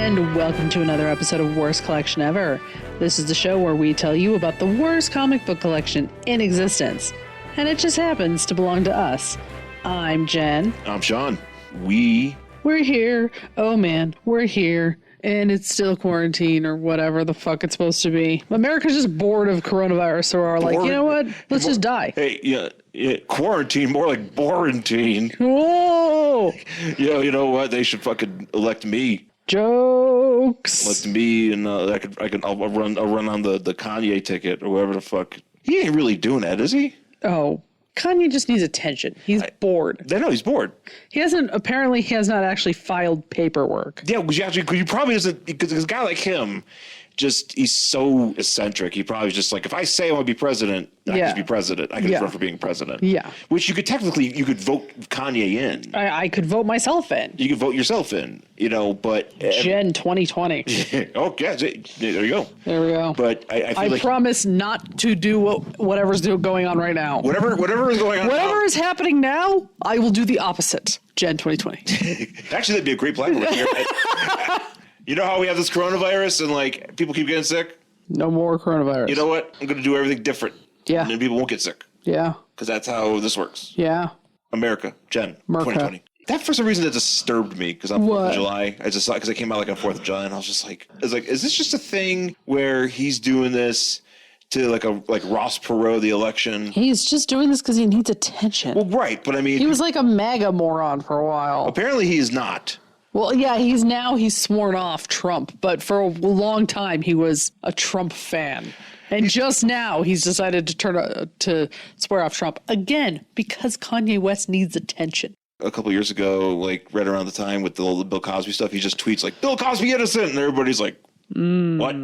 and welcome to another episode of Worst Collection Ever. This is the show where we tell you about the worst comic book collection in existence, and it just happens to belong to us. I'm Jen. I'm Sean. We're here. Oh man, we're here. And it's still quarantine or whatever the fuck it's supposed to be. America's just bored of coronavirus, so we're like, you know what? Let's just die. Hey, yeah, quarantine, more like borantine. Whoa! You know what? They should fucking elect me. Jokes. Elect me, and I'll run on the Kanye ticket or whatever the fuck. He ain't really doing that, is he? Oh, Kanye just needs attention. He's bored. I know he's bored. He has not actually filed paperwork. Yeah, because he probably doesn't, because a guy like him, he's so eccentric. He probably just like, if I say I want to be president, I can just be president. I can just run for being president. Yeah. Which you could vote Kanye in. I could vote myself in. You could vote yourself in, but. Jen 2020. Oh, yeah. There you go. There we go. But I promise not to do whatever's going on right now. Whatever is going on. Whatever is happening now, I will do the opposite. Jen 2020. Actually, that'd be a great platform. You know how we have this coronavirus and like people keep getting sick? No more coronavirus. You know what? I'm going to do everything different. Yeah. And then people won't get sick. Yeah. Because that's how this works. Yeah. America, Jen, 2020. That for some reason that disturbed me because on 4th of July, I just saw because I came out like on 4th of July and I was just like, is this just a thing where he's doing this to like Ross Perot, the election? He's just doing this because he needs attention. Well, right. But I mean, he was like a MAGA moron for a while. Apparently he is not. Well, yeah, he's sworn off Trump, but for a long time he was a Trump fan. And just now he's decided to swear off Trump again because Kanye West needs attention. A couple years ago, like right around the time with the Bill Cosby stuff, he just tweets like, Bill Cosby innocent, and everybody's like, what?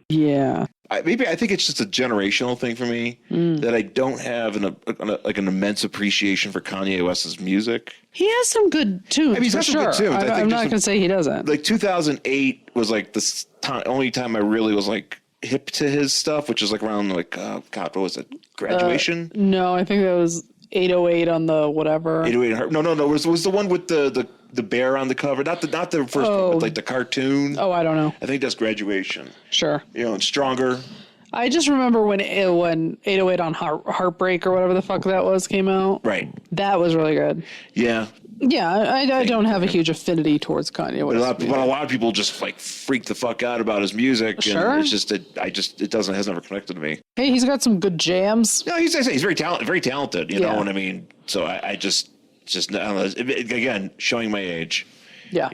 Yeah. I think it's just a generational thing for me that I don't have an immense appreciation for Kanye West's music. He has some good tunes. I mean, he's got some good tunes. I'm not going to say he doesn't. Like 2008 was like the only time I really was like hip to his stuff, which is like around like God, what was it? Graduation? No, I think that was 808 on the whatever. 808. No. It was the one with the bear on the cover, not the first one, but like the cartoon. Oh, I don't know. I think that's Graduation. Sure. And Stronger. I just remember when 808 on Heartbreak or whatever the fuck that was came out. Right. That was really good. Yeah. Yeah, I don't have a huge affinity towards Kanye West. But a lot of people just like freak the fuck out about his music. Sure. And it's just has never connected to me. Hey, he's got some good jams. No, he's very talented. You know what I mean? So I just I don't know. Again, showing my age. Yeah.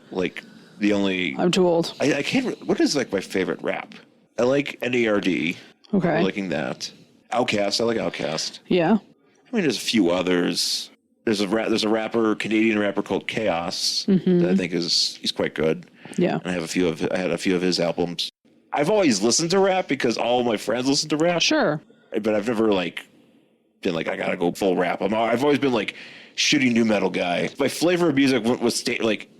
Like the only. I'm too old. I can't. What is like my favorite rap? I like NERD. Okay. I'm liking that. Outcasts. I like Outcast. Yeah. I mean, there's a few others. There's a Canadian rapper called Chaos that I think he's quite good. Yeah. And I had a few of his albums. I've always listened to rap because all of my friends listen to rap. Sure. But I've never been like, I gotta go full rap. I've always been like shitty new metal guy. My flavor of music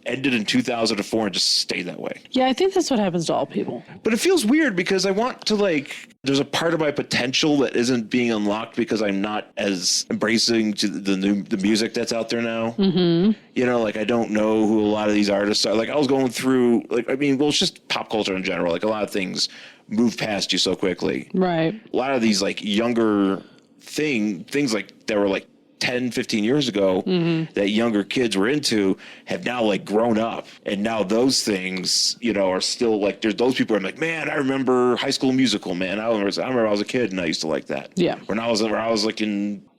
ended in 2004 and just stayed that way. Yeah, I think that's what happens to all people. But it feels weird because I want to there's a part of my potential that isn't being unlocked because I'm not as embracing to the music that's out there now. Mm-hmm. I don't know who a lot of these artists are. Like I was going through it's just pop culture in general. Like a lot of things move past you so quickly. Right. A lot of these younger things that were 10, 15 years ago that younger kids were into have now grown up. And now those things, are still there's those people who are like, man, I remember High School Musical, man. I remember I was a kid and I used to like that. Yeah. When I was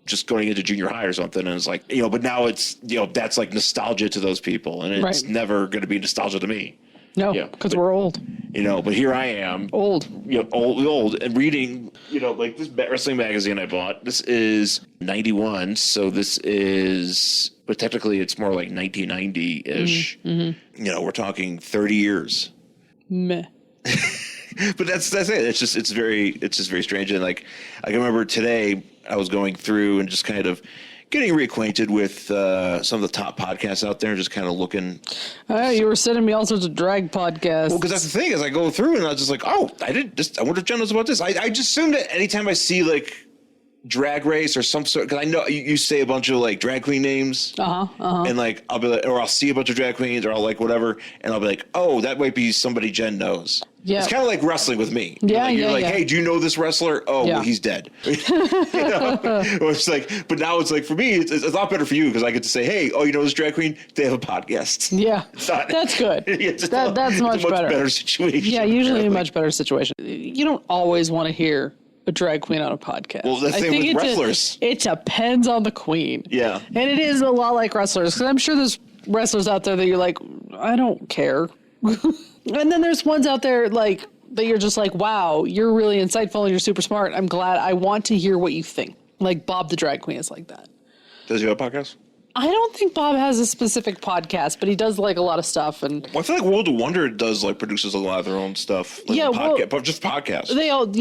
just going into junior high or something. And it's but now it's, that's nostalgia to those people. And it's never going to be nostalgia to me. No, because we're old. But here I am. Old. Old. And reading, this wrestling magazine I bought. This is 91. So this is, but technically it's more like 1990-ish. Mm-hmm. We're talking 30 years. Meh. But that's it. It's just very strange. And I can remember today I was going through and just kind of getting reacquainted with some of the top podcasts out there and just kind of looking. You were sending me all sorts of drag podcasts. Well, because that's the thing is I go through and I was just like, oh, I wonder if Jen knows about this. I just assume that anytime I see Drag Race or some sort, because I know you say a bunch of like drag queen names, and like I'll be like, or I'll see a bunch of drag queens, or I'll like whatever, and I'll be like, oh, that might be somebody Jen knows. Yeah, it's kind of like wrestling with me. Yeah, you're like, hey, do you know this wrestler? Oh, well, he's dead. It's like, but now it's like for me, it's a lot better for you because I get to say, hey, oh, you know this drag queen? They have a podcast. Yeah, that's good. That's much better situation. Yeah, usually a much better situation. You don't always want to hear a drag queen on a podcast. Well, the thing with wrestlers. It depends on the queen. Yeah. And it is a lot like wrestlers, because I'm sure there's wrestlers out there that you're like, I don't care. And then there's ones out there like that you're just like, wow, you're really insightful and you're super smart. I'm glad. I want to hear what you think. Like Bob the drag queen is like that. Does he have a podcast? I don't think Bob has a specific podcast, but he does like a lot of stuff. And well, I feel like World of Wonder does like produces a lot of their own stuff. Like but just podcasts. They all, and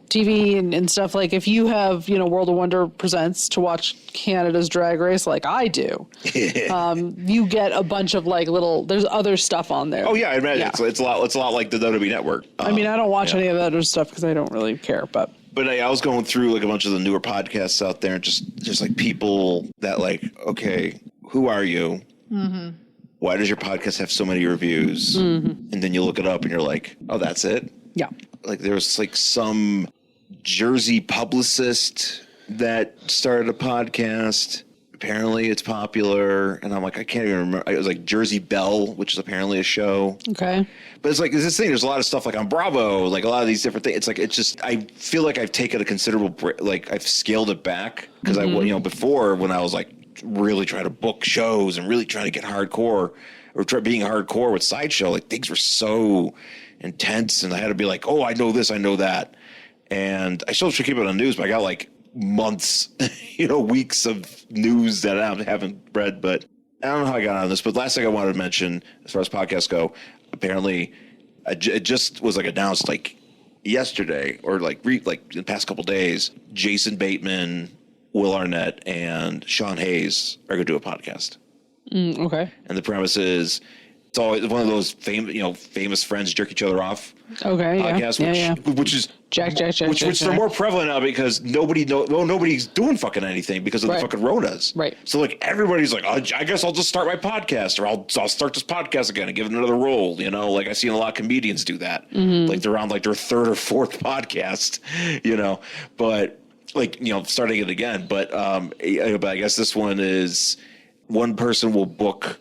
TV and stuff. Like if you have, World of Wonder presents to watch Canada's Drag Race, like I do, you get a bunch of like there's other stuff on there. Oh yeah, I imagine it's a lot like the WWE Network. I mean, I don't watch any of that other stuff because I don't really care, but. But I was going through like a bunch of the newer podcasts out there, and just like people that like, okay, who are you? Mm-hmm. Why does your podcast have so many reviews? Mm-hmm. And then you look it up, and you're like, oh, that's it. Yeah. Like there's like some Jersey publicist that started a podcast. Apparently, it's popular, and I'm like, I can't even remember. It was like Jersey Belle, which is apparently a show. Okay. But it's like this thing. There's a lot of stuff like on Bravo, like a lot of these different things. It's like it's just. I feel like I've taken a considerable like I've scaled it back because before when I was like really trying to book shows and really trying to get hardcore or being hardcore with Sideshow, like things were so intense, and I had to be like, oh, I know this, I know that, and I still should keep it on news, but I got like months, weeks of news that I haven't read, but I don't know how I got on this. But last thing I wanted to mention, as far as podcasts go, apparently it just was like announced like yesterday or like the past couple days, Jason Bateman, Will Arnett, and Sean Hayes are going to do a podcast. Okay. And the premise is it's always one of those famous friends jerk each other off. Okay. Podcast, which is which they're more prevalent now because nobody's doing fucking anything because of the fucking Ronas. Right. So like everybody's like, I guess I'll just start my podcast, or I'll start this podcast again and give it another roll. Like I've seen a lot of comedians do that. Mm-hmm. Like they're on like their third or fourth podcast. But like starting it again. But I guess this one is one person will book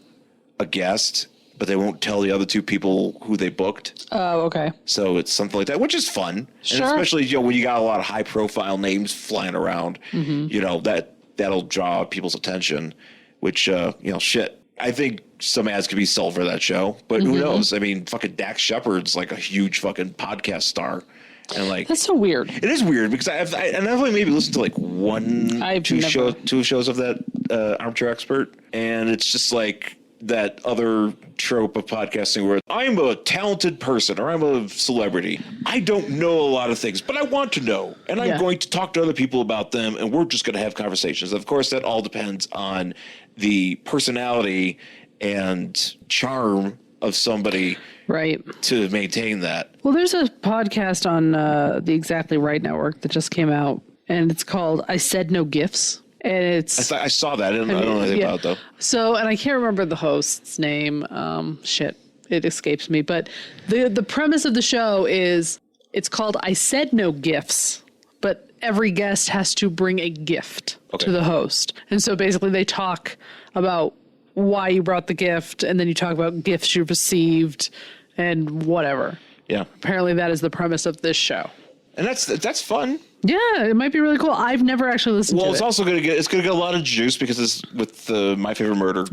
a guest, but they won't tell the other two people who they booked. Oh, okay. So it's something like that, which is fun. Sure. And especially, when you got a lot of high profile names flying around, that'll draw people's attention, which, shit. I think some ads could be sold for that show, but who knows? I mean, fucking Dax Shepard's like a huge fucking podcast star. And like, that's so weird. It is weird because I've only maybe listened to like two shows of that Armchair Expert. And it's just like, that other trope of podcasting where I'm a talented person or I'm a celebrity. I don't know a lot of things, but I want to know. And I'm going to talk to other people about them, and we're just going to have conversations. Of course, that all depends on the personality and charm of somebody to maintain that. Well, there's a podcast on the Exactly Right Network that just came out, and it's called I Said No Gifts. And I saw that. I don't know anything about it, though. So, and I can't remember the host's name. It escapes me. But the premise of the show is it's called I Said No Gifts, but every guest has to bring a gift to the host. And so basically they talk about why you brought the gift, and then you talk about gifts you received and whatever. Yeah. Apparently that is the premise of this show. And that's fun. Yeah, it might be really cool. I've never actually listened to it. Well, it's also going to get a lot of juice because it's with the My Favorite Murder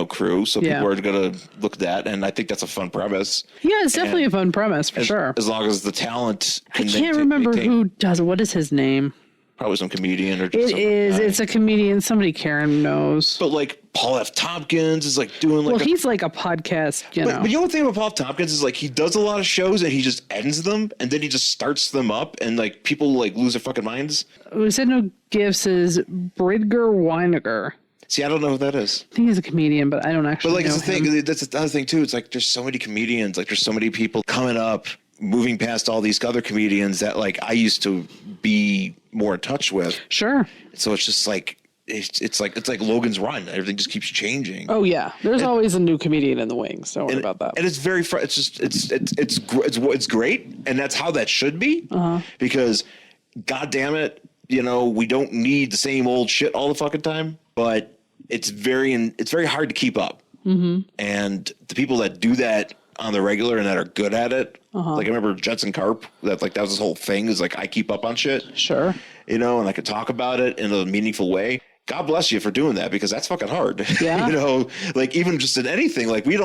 crew. So people are going to look at that, and I think that's a fun premise. Yeah, it's definitely a fun premise for sure. As long as the talent I can't remember who does it. What is his name? Probably some comedian or just It's a comedian. Somebody Karen knows. But like Paul F. Tompkins is like doing like he's like a podcast, But you know what the thing about Paul F. Tompkins is like he does a lot of shows and he just ends them and then he just starts them up and like people like lose their fucking minds. We said no gifts is Bridger Weiniger. See, I don't know who that is. I think he's a comedian, but I don't actually know. But like it's the thing, that's another thing too. It's like there's so many comedians, like there's so many people coming up moving past all these other comedians that like I used to be more in touch with. Sure. So it's just like it's like Logan's Run. Everything just keeps changing. Oh yeah, there's always a new comedian in the wings. Don't worry about that. And it's very it's just it's great, and that's how that should be. Because God damn it, we don't need the same old shit all the fucking time. But it's very hard to keep up. And the people that do that on the regular and that are good at it, like I remember Judson Carp, that was his whole thing, is like I keep up on shit. Sure. And I could talk about it in a meaningful way. God bless you for doing that, because that's fucking hard. Yeah. Like even just in anything, like we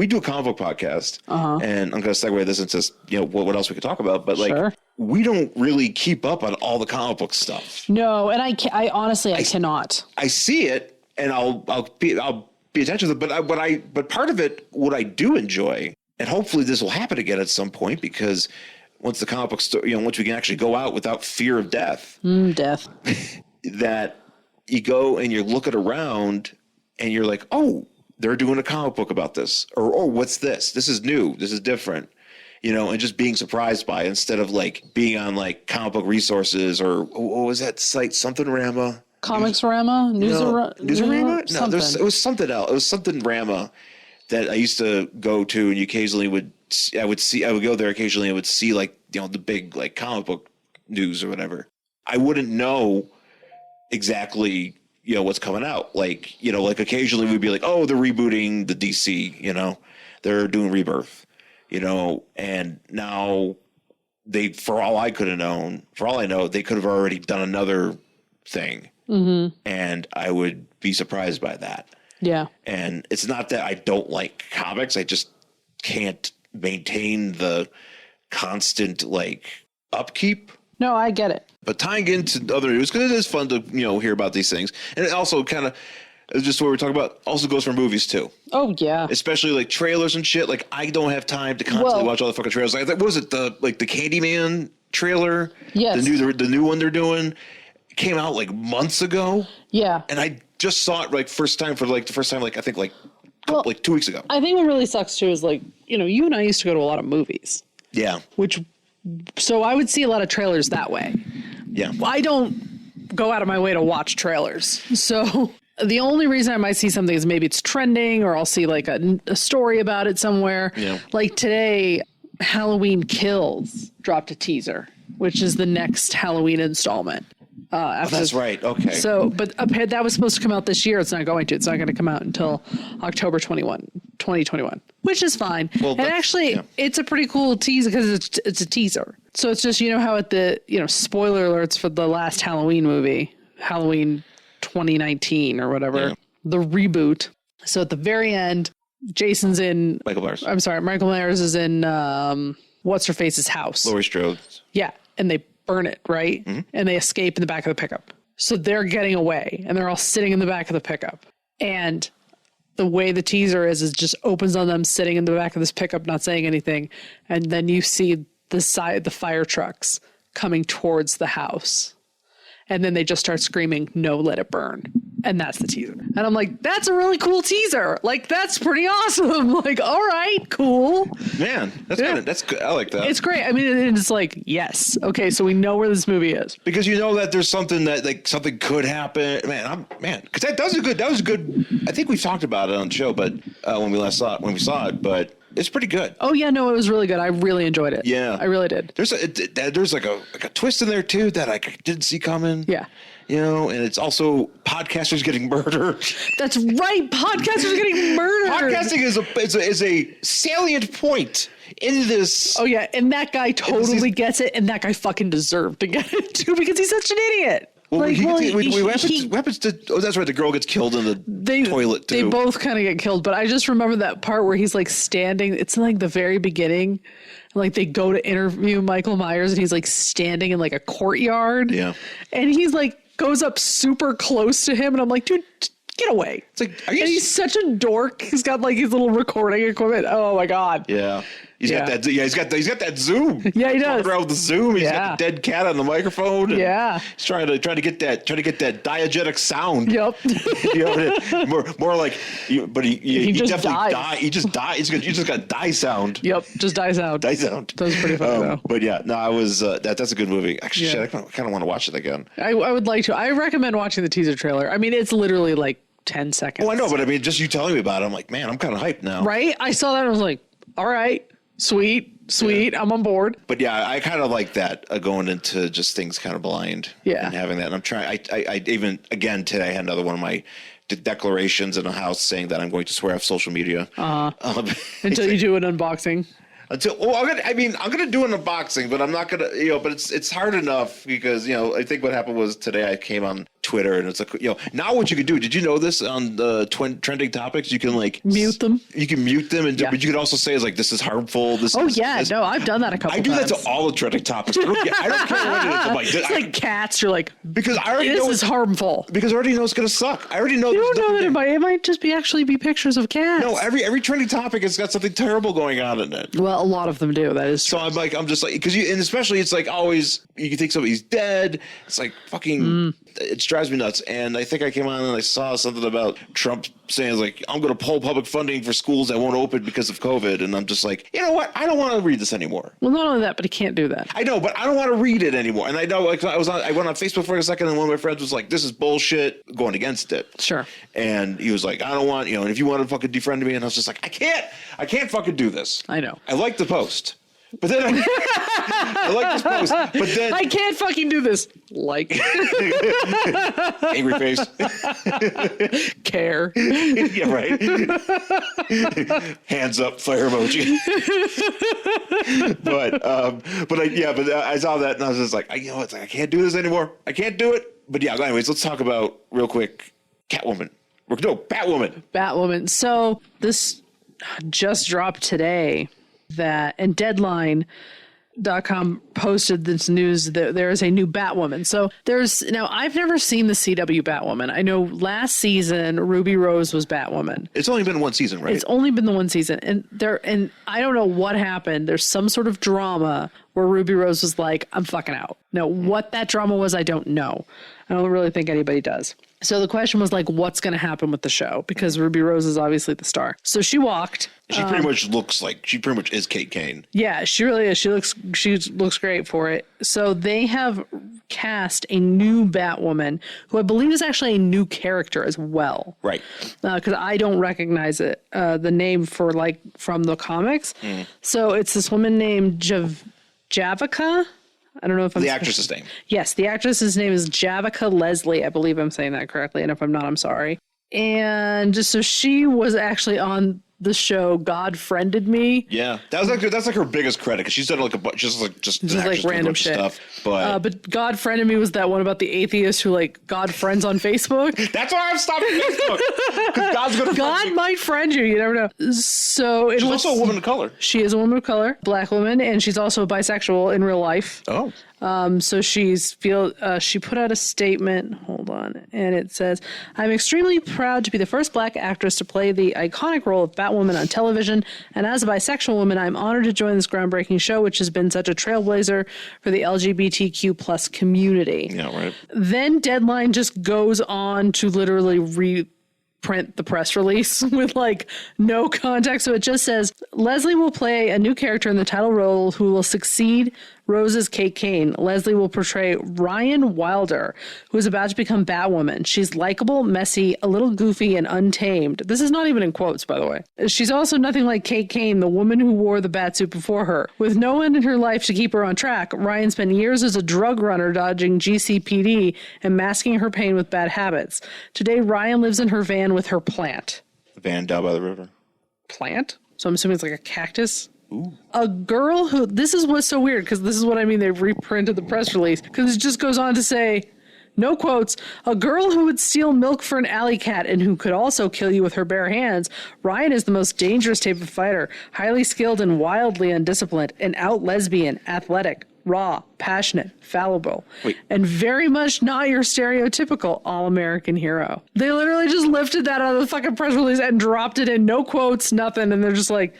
do a comic book podcast, and I'm going to segue this into what else we could talk about, but like we don't really keep up on all the comic book stuff. No, and I honestly cannot. I see it, and I'll be attentive to it, but part of it, what I do enjoy, and hopefully this will happen again at some point, because once the comic book store, once we can actually go out without fear of death, that you go and you're looking around and you're like, oh, they're doing a comic book about this, or oh, what's this? This is new. This is different. And just being surprised by it, instead of like being on like comic book resources, or what was that site? Something Rama. Comics-rama? Newsarama? No, something. it was something else. It was something Rama that I used to go to, and you occasionally I would go there occasionally and would see like, the big like comic book news or whatever. I wouldn't know exactly, what's coming out. Like, like occasionally we'd be like, oh, they're rebooting the DC, they're doing Rebirth, and now for all I know, they could have already done another thing. And I would be surprised by that. Yeah. And it's not that I don't like comics. I just can't maintain the constant like upkeep. No, I get it. But tying into other news, because it is fun to, hear about these things. And it also kind of, just what we're talking about, also goes for movies too. Oh, yeah. Especially like trailers and shit. Like I don't have time to constantly watch all the fucking trailers. Like, what was it? The Candyman trailer? Yes. The new one they're doing came out like months ago. Yeah. And I just saw it like the first time, I think like 2 weeks ago. I think what really sucks too is like, you and I used to go to a lot of movies. Yeah. So I would see a lot of trailers that way. Yeah. I don't go out of my way to watch trailers. So the only reason I might see something is maybe it's trending, or I'll see like a story about it somewhere. Yeah. Like today, Halloween Kills dropped a teaser, which is the next Halloween installment. That's right. Okay. So, but that was supposed to come out this year. It's not going to. It's not going to come out until October 2021, which is fine. Well, and actually, it's a pretty cool teaser because it's a teaser. So it's just, how at the, spoiler alerts for the last Halloween movie, Halloween 2019 or whatever, the reboot. So at the very end, Jason's in Michael Myers is in what's her face's house. Laurie Strode. Yeah, and they burn it, right? Mm-hmm. And they escape in the back of the pickup. So they're getting away, and they're all sitting in the back of the pickup. And the way the teaser is just opens on them sitting in the back of this pickup, not saying anything. And then you see the fire trucks coming towards the house. And then they just start screaming, "No, let it burn." And that's the teaser. And I'm like, that's a really cool teaser. Like, that's pretty awesome. Like, all right, cool. Man, that's good. I like that. It's great. I mean, it's like, yes. Okay, so we know where this movie is. Because that there's something that, like, something could happen. Because that was good. I think we've talked about it on the show, but when we saw it, but it's pretty good. Oh, yeah, no, it was really good. I really enjoyed it. Yeah. I really did. There's like a twist in there, too, that I didn't see coming. Yeah. And it's also podcasters getting murdered. That's right. Podcasters getting murdered. Podcasting is a salient point in this. Oh, yeah. And that guy totally gets it. And that guy fucking deserved to get it, too, because he's such an idiot. Well, happens to. Oh, that's right. The girl gets killed in the toilet, too. They both kind of get killed. But I just remember that part where he's like standing. It's in like the very beginning. Like they go to interview Michael Myers and he's like standing in like a courtyard. Yeah. And he's like, goes up super close to him, and I'm like, dude, get away. It's like, he's such a dork. He's got like his little recording equipment. Oh my God. Yeah. He's got that. Yeah, he's got that zoom. Yeah, he does. Around with the zoom. He's got the dead cat on the microphone. And he's trying to get that diegetic sound. Yep. You know, more like, but he just definitely dies. He just dies. You just got die sound. Yep, just die sound. Die sound. That was pretty funny though. But yeah, no, I was that's a good movie. Actually, shit, I kind of want to watch it again. I would like to. I recommend watching the teaser trailer. I mean, it's literally like 10 seconds. Oh, I know, but I mean, just you telling me about it, I'm like, man, I'm kind of hyped now. Right? I saw that and I was like, all right, sweet, I'm on board. But yeah, I kind of like that going into just things kind of blind. Yeah. And having that. And I'm trying, I even, again, today I had another one of my declarations in the house saying that I'm going to swear off social media. Until you do an unboxing. I'm gonna do an unboxing, but I'm not gonna, but it's hard enough because, I think what happened was today I came on Twitter and it's like, now what you can do, did you know this on the trending topics? You can like mute them. You can mute them, but you can also say it's like, this is harmful. No, I've done that a couple times. I do that to all the trending topics. I don't care what it is. It's like cats. You're like, because I already this know is harmful. Because I already know it's gonna suck. I already know. You don't know that it might just be pictures of cats. No, every trending topic has got something terrible going on in it. Well, a lot of them do. That is true. So I'm just like, because and especially it's like always you can think somebody's dead. It's like fucking, it drives me nuts. And I think I came on and I saw something about Trump saying like, I'm going to pull public funding for schools that won't open because of COVID. And I'm just like, you know what? I don't want to read this anymore. Well, not only that, but he can't do that. I know, but I don't want to read it anymore. And I know, like, I went on Facebook for a second, and one of my friends was like, "This is bullshit," going against it. Sure. And he was like, "I don't want, and if you want to fucking defriend me," and I was just like, I can't fucking do this. I know. I like the post. But then I like this post. But then I can't fucking do this. Like angry face. Care. Yeah, right. Hands up, fire emoji. but I saw that and I was just like, it's like I can't do this anymore. I can't do it. But yeah, anyways, let's talk about real quick Catwoman. No, Batwoman. Batwoman. So this just dropped today. And Deadline.com posted this news that there is a new Batwoman. So I've never seen the CW Batwoman. I know last season Ruby Rose was Batwoman. It's only been one season, right? It's only been the one season. And I don't know what happened. There's some sort of drama where Ruby Rose was like, I'm fucking out. Now, what that drama was, I don't know. I don't really think anybody does. So the question was like, what's going to happen with the show? Because Ruby Rose is obviously the star. So she walked. She pretty much is Kate Kane. Yeah, she really is. She looks great for it. So they have cast a new Batwoman, who I believe is actually a new character as well. Right. Because I don't recognize it, the name from the comics. So it's this woman named Javicia. I don't know if I'm the actress's name. Yes, the actress's name is Javicia Leslie. I believe I'm saying that correctly, and if I'm not, I'm sorry. And so she was actually on the show God Friended Me. Yeah, that's like her biggest credit because she's done like a bunch, just random shit stuff. But God Friended Me was that one about the atheist who God friends on Facebook. That's why I'm stopping Facebook, because God might friend you. You never know. So she's also a woman of color. She is a woman of color, Black woman, and she's also bisexual in real life. Oh. So she put out a statement, hold on, and it says, "I'm extremely proud to be the first Black actress to play the iconic role of Batwoman on television, and as a bisexual woman, I'm honored to join this groundbreaking show, which has been such a trailblazer for the LGBTQ plus community." Yeah, right. Then Deadline just goes on to literally reprint the press release with no context. So it just says, Leslie will play a new character in the title role who will succeed Rose's Kate Kane. Leslie will portray Ryan Wilder, who is about to become Batwoman. She's likable, messy, a little goofy, and untamed. This is not even in quotes, by the way. She's also nothing like Kate Kane, the woman who wore the batsuit before her. With no one in her life to keep her on track, Ryan spent years as a drug runner dodging GCPD and masking her pain with bad habits. Today, Ryan lives in her van with her plant. The van down by the river. Plant? So I'm assuming it's like a cactus? Ooh. A girl who, this is what's so weird, because this is what I mean, they've reprinted the press release, because it just goes on to say, no quotes, a girl who would steal milk for an alley cat and who could also kill you with her bare hands. Ryan is the most dangerous type of fighter, highly skilled and wildly undisciplined, an out lesbian, athletic, raw, passionate, fallible, and very much not your stereotypical all-American hero. They literally just lifted that out of the fucking press release and dropped it in, no quotes, nothing, and they're just like,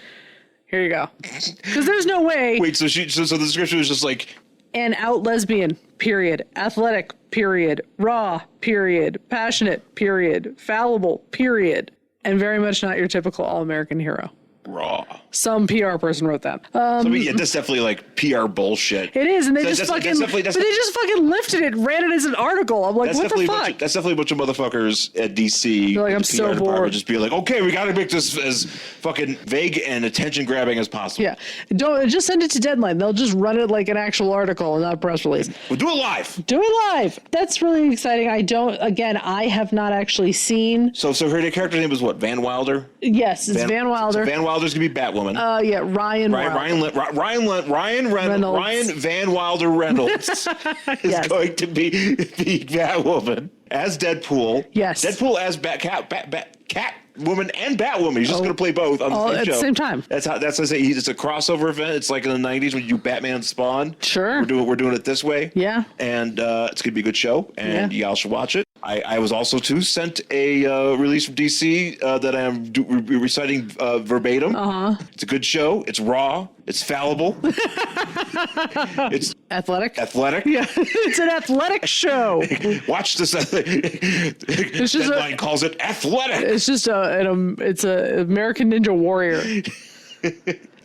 Here you go. Because there's no way. Wait, so the description was just like An out lesbian, period. Athletic, period. Raw, period. Passionate, period. Fallible, period. And very much not your typical all-American hero. raw. Some PR person wrote that. So, I mean, yeah, that's definitely like PR bullshit. It is, and they just that's fucking, but they just fucking lifted it, and ran it as an article. I'm like, what the fuck? That's definitely a bunch of motherfuckers at DC. They're like, I'm so bored. Just be like, okay, we got to make this as fucking vague and attention grabbing as possible. Yeah, don't just send it to Deadline. They'll just run it like an actual article and not a press release. We'll do it live. Do it live. That's really exciting. I have not actually seen. So her character name was what? Van Wilder. Yes, it's Van Wilder. So Van Wilder's gonna be Batwoman. Yeah, Ryan Van Wilder Reynolds is going to be Batwoman as Deadpool. Yes, Deadpool as Catwoman and Batwoman. He's just going to play both on the same at show. the same time. That's how I say. It's a crossover event. It's like in the '90s when you do Batman and Spawn. Sure, we're doing it this way. Yeah, and it's going to be a good show, and y'all should watch it. I was also sent a release from DC that I am reciting verbatim. It's a good show. It's raw. It's fallible. It's athletic. Yeah, it's an athletic show. Watch this. Deadline calls it athletic. It's just it's a American Ninja Warrior.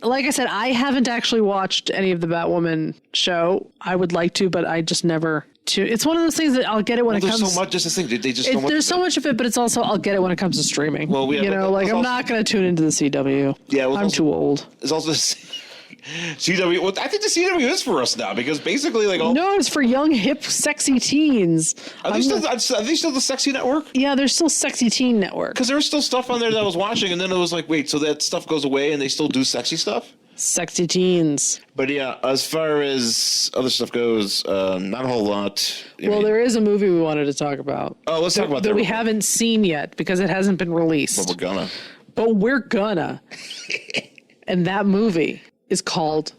Like I said, I haven't actually watched any of the Batwoman show. I would like to, but I just never. It's one of those things that I'll get it when it comes. There's so much. Just this thing. They just so much. There's so much of it, but it's also I'll get it when it comes to streaming. Well, I'm not going to tune into the CW. Yeah, I'm too old. It's also CW. Well, I think the CW is for us now because basically, no, it's for young, hip, sexy teens. Are they still the sexy network? Yeah, there's still sexy teen network. Because there was still stuff on there that I was watching, and then it was like, wait, so that stuff goes away, and they still do sexy stuff? Sexy teens. But yeah, as far as other stuff goes, not a whole lot. There is a movie we wanted to talk about. Oh, let's talk about that. That we haven't seen yet because it hasn't been released. But we're gonna. And that movie is called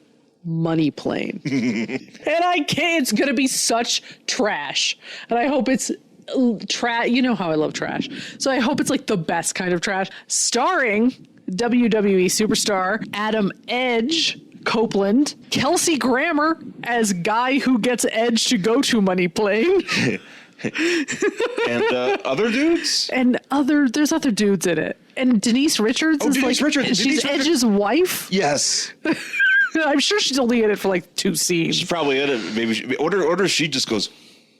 Money Plane. And I can't, it's going to be such trash. And I hope it's trash. You know how I love trash. So I hope it's like the best kind of trash. Starring WWE superstar Adam Edge Copeland, Kelsey Grammer as guy who gets Edge to go to Money Plane. And other dudes? And there's other dudes in it. And Denise Richards she's Edge's wife? Yes. I'm sure she's only in it for like 2 scenes. She's probably in it. Maybe or she just goes,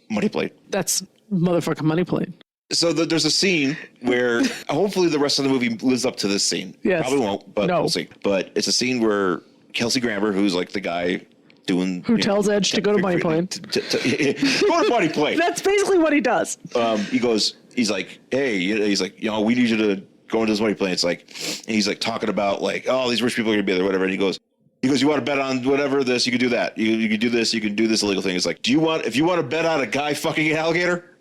Money Plane. That's motherfucking Money Plane. So there's a scene where hopefully the rest of the movie lives up to this scene. Yes. Probably won't, but we'll see. But it's a scene where Kelsey Grammer, who's like the guy who tells Edge to go to Money Plane. Go to Money Plane. That's basically what he does. He's like, hey, we need you to go into this Money Plane. It's like, and he's like talking about like, oh, these rich people are gonna be there, whatever. And he goes, you want to bet on whatever this, you can do that. You can do this, you can do this illegal thing. It's like, if you want to bet on a guy fucking an alligator?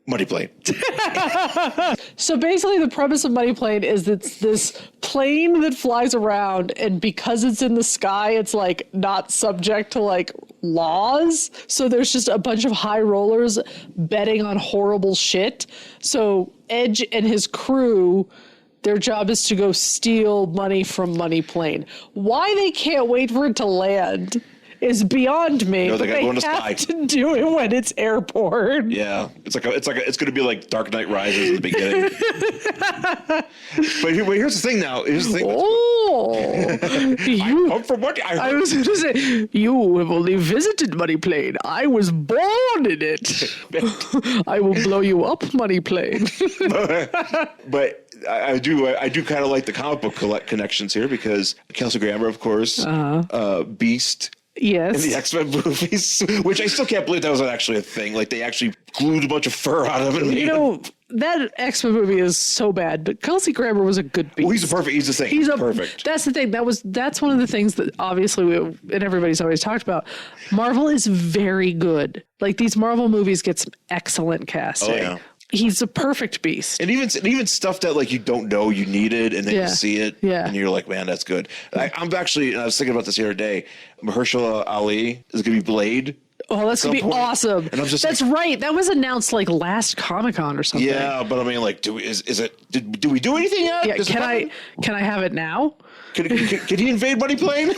Money Plane. So basically the premise of Money Plane is it's this plane that flies around, and because it's in the sky, it's like not subject to like laws. So there's just a bunch of high rollers betting on horrible shit. So Edge and his crew, their job is to go steal money from Money Plane. Why they can't wait for it to land is beyond me. No, they gotta go in the sky. To do it when it's airborne. Yeah, it's going to be like Dark Knight Rises at the beginning. But here's the thing. Now, I'm from what I was going to say. You have only visited Money Plane. I was born in it. I will blow you up, Money Plane. But I do kind of like the comic book connections here because Kelsey Grammer, of course, Beast. Yes. In the X-Men movies, which I still can't believe that was actually a thing. Like they actually glued a bunch of fur on him. And that X-Men movie is so bad, but Kelsey Grammer was a good Beast. Well, he's the thing. He's perfect. That's the thing. That's one of the things that obviously and everybody's always talked about. Marvel is very good. Like these Marvel movies get some excellent casting. Oh, yeah. He's a perfect Beast. And even stuff that like you don't know you needed and then you see it and you're like, man, that's good. I was thinking about this the other day. Mahershala Ali is going to be Blade. Oh, that's going to be awesome. And that's right. That was announced like last Comic-Con or something. Yeah, but I mean like do we do anything yet? Yeah, can I have it now? Could he invade Money Plane?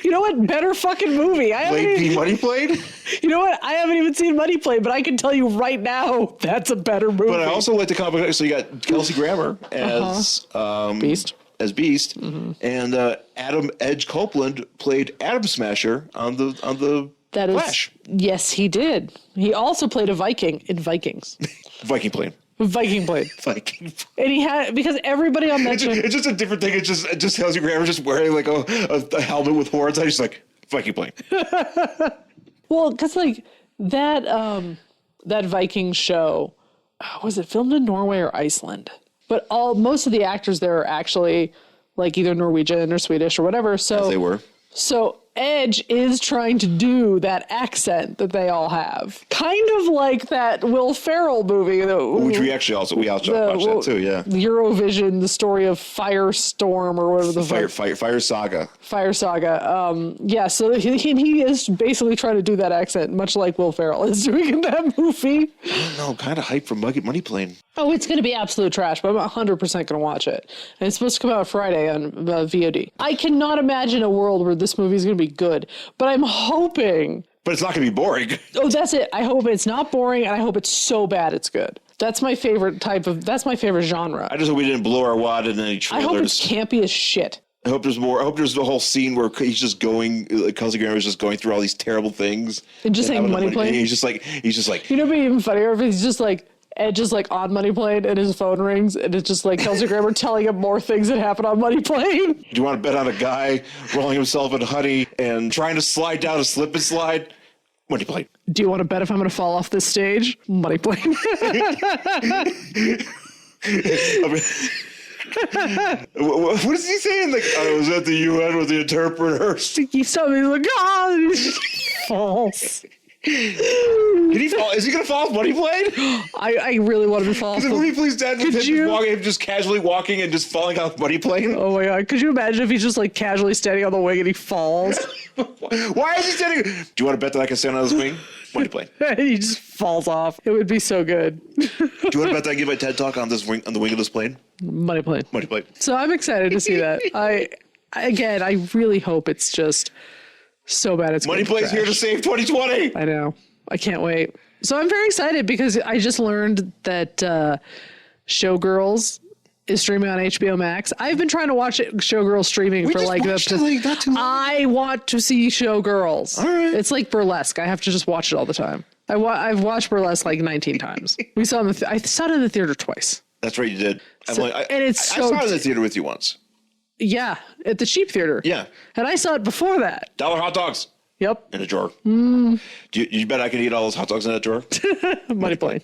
You know what? Better fucking movie. Blade v. Money Plane? You know what? I haven't even seen Money Plane, but I can tell you right now that's a better movie. But I also like the comic. So you got Kelsey Grammer as Beast. And Adam Edge Copeland played Atom Smasher on the Flash. Yes, he did. He also played a Viking in Vikings. Viking plane. Viking plane. And he had, because everybody on that it's just a different thing. It's just Kelsey Grammer just wearing like a helmet with horns. I just like Viking plane. Well, because like that Viking show, was it filmed in Norway or Iceland? But most of the actors there are actually like either Norwegian or Swedish or whatever. So as they were. So Edge is trying to do that accent that they all have. Kind of like that Will Ferrell movie. Which we also watched that too, yeah. Eurovision, the story of Firestorm or whatever Fire Saga. Fire Saga. Yeah, so he is basically trying to do that accent, much like Will Ferrell is doing in that movie. I don't know, kind of hype for Money Plane. Oh, it's going to be absolute trash, but I'm 100% going to watch it. And it's supposed to come out Friday on VOD. I cannot imagine a world where this movie is going to be good, but I'm hoping. But it's not going to be boring. Oh, that's it. I hope it's not boring, and I hope it's so bad it's good. That's my favorite that's my favorite genre. I just hope we didn't blow our wad in any trailers. I hope it's campy as shit. I hope there's more. I hope there's the whole scene where he's just going, Kelsey Grammer is just going through all these terrible things. And just saying Money Plane. He's just like. You know, it'd be even funnier if he's just like, Edge is like on Money Plane and his phone rings and it's just like Kelsey Grammer telling him more things that happen on Money Plane. Do you want to bet on a guy rolling himself in honey and trying to slide down a slip and slide? Money Plane. Do you want to bet if I'm going to fall off this stage? Money Plane. What is he saying? Like, I was at the UN with the interpreter. He saw me, he's like, oh, and he just falls. Can he fall? Is he going to fall off Money Plane? I really want to be falling off. Because the movie plays dead with him just casually walking and just falling off Money Plane. Oh my God. Could you imagine if he's just like casually standing on the wing and he falls? Why is he standing? Do you want to bet that I can stand on his wing? Money Plane. He just falls off. It would be so good. Do you want to bet that I give my TED talk on the wing of this plane? Money Plane. Money Plane. So I'm excited to see that. I really hope it's just so bad it's Money Plane's here to save 2020. I know. I can't wait. So I'm very excited because I just learned that Showgirls is streaming on HBO Max. I've been trying to watch Showgirls streaming for like not too long. I want to see Showgirls. All right. It's like Burlesque. I have to just watch it all the time. I've watched Burlesque like 19 times. I saw it in the theater twice. That's right, you did. I saw it in the theater with you once. Yeah, at the cheap theater. Yeah. And I saw it before that. $1 hot dogs. Yep. In a drawer. You bet I can eat all those hot dogs in that drawer? Money Plane.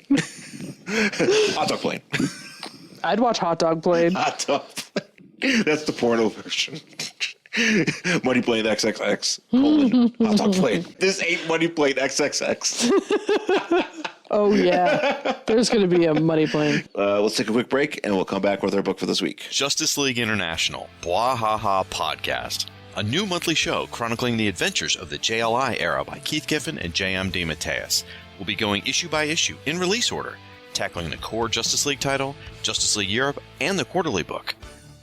Hot dog plane. I'd watch Hot Dog Plane. Hot dog plane. That's the porno version. Money Plane XXX. Hot dog plane. This ain't Money Plane XXX. Oh, yeah. There's going to be a Money Plane. Let's take a quick break, and we'll come back with our book for this week. Justice League International, Blah Ha Ha Podcast. A new monthly show chronicling the adventures of the JLI era by Keith Giffen and J.M. DeMatteis. We'll be going issue by issue in release order, tackling the core Justice League title, Justice League Europe, and the quarterly book.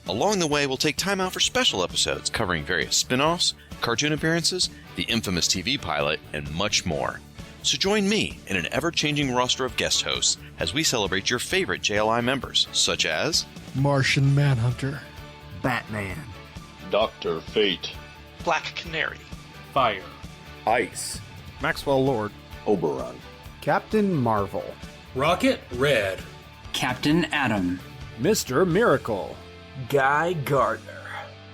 Along the way, we'll take time out for special episodes covering various spin-offs, cartoon appearances, the infamous TV pilot, and much more. So join me in an ever-changing roster of guest hosts as we celebrate your favorite JLI members, such as Martian Manhunter, Batman, Dr. Fate, Black Canary, Fire, Ice, Maxwell Lord, Oberon, Captain Marvel, Rocket Red, Captain Atom, Mr. Miracle, Guy Gardner,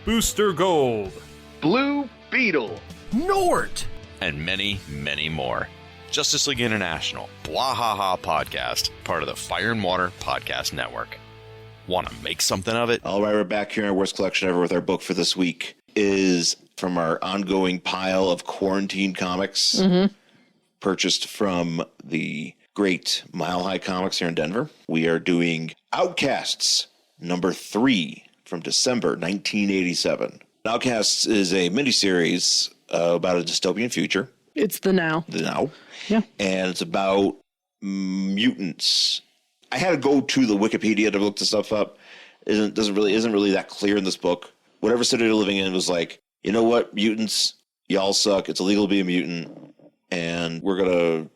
Booster Gold, Blue Beetle, Nort, and many, many more. Justice League International, Blah Ha Ha Podcast, part of the Fire and Water Podcast Network. Want to make something of it? All right, we're back here in our Worst Collection Ever with our book for this week is from our ongoing pile of quarantine comics purchased from the great Mile High Comics here in Denver. We are doing Outcasts number 3 from December 1987. Outcasts is a miniseries about a dystopian future. It's the now. Yeah. And it's about mutants. I had to go to the Wikipedia to look this stuff up. Isn't really that clear in this book whatever city they're living in was like, you know what, mutants, y'all suck. It's illegal to be a mutant, and we're gonna